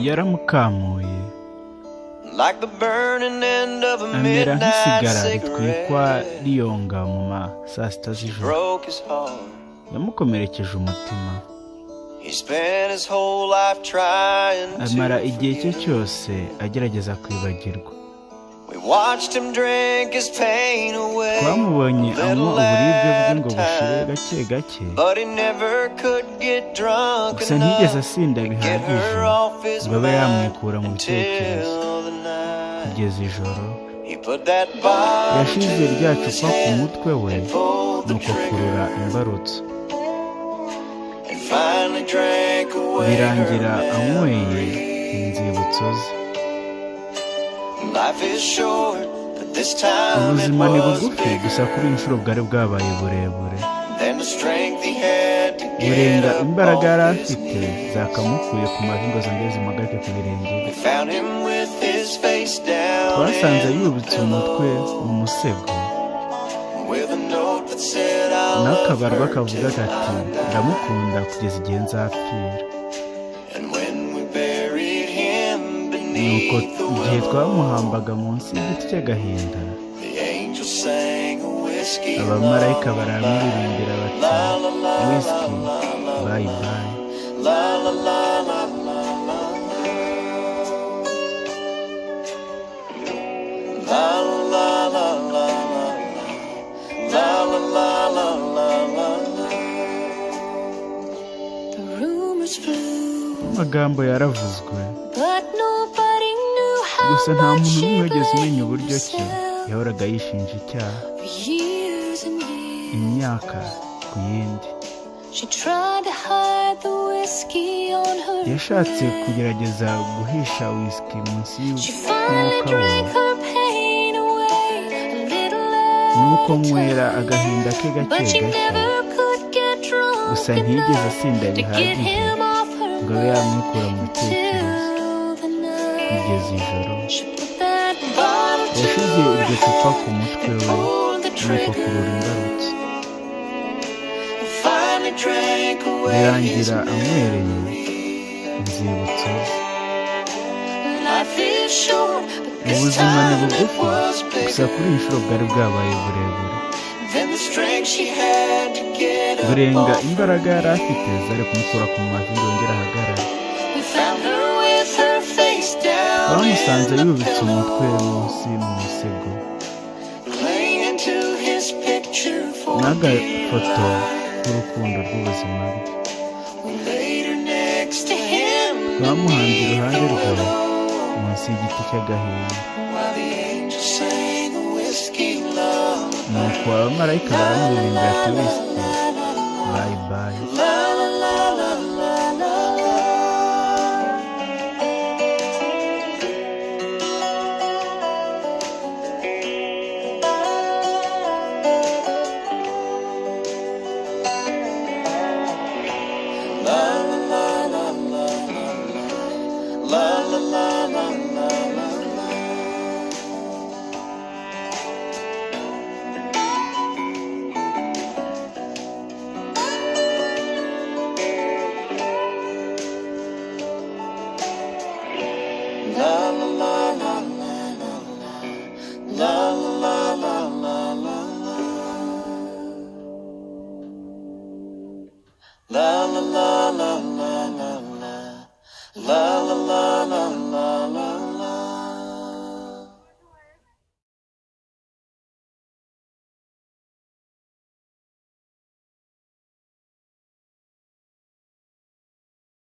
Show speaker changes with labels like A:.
A: yaramukamuye amera nk'isigara ritwikwa riyonga mu ma saa sita z'ijoro. Yamukomerekeje umutima. Amara igihe cye cyose agerageza kwibagirwa. Twamubonye anywa uburibwe bwe ngo bushire gake gake, gusa ntiyigeze asinda bihagije ngo abe yamwikura mu bitekerezo. Kugeza ijoro yashize rya cupa ku mutwe we nuko kurura imbarutso. Birangira anyweye inzibutso ze. Ubuzima ni bugufi, gusa kuri inshuro bwari bwabaye burebure. Burenga imbaraga yari afite zakamukuye ku mavi ngo zongere zimuhagarike ku birenge. Twasanze yubitse umutwe mu musego n'akabarwa kavuga kati ndamukunda kugeza igihe nzapfira. Nuko igihe twamuhambaga munsi y'igiti cy'agahinda, abamarayika baramuririmbira bati whisky bye bye. Amagambo yaravuzwe, gusa nta muntu n'umwe wigeze umenya uburyo ki yahoraga yishinja icyaha imyaka ku yindi. Yashatse kugerageza guhisha whisky munsi y'umwuka we, nuko nywera agahinda ke gake gake, gusa ntiyigeze asinda bihagije ngo abe yamwikura mu bitekerezo. Kugeza ijoro yashize iryo cupa ku mutwe we nuko kurura imbarutso. Birangira anywereye inzibutso ze. Ubuzima ni bugufi, gusa kuri inshuro bwari bwabaye burebure. Burenga imbaraga yari afite zari kumukura ku mavi ngo yongere ahagarare. Bamusanze yubitse umutwe munsi mu musego n'agafoto k'urukundo rw'ubuzima bwe. Bamuhambye iruhande rwe munsi y'igiti cy'agahinda. Nuko abamarayika baramuririmbira ati whisky bye bye.
B: La la la la la la la la la la la la.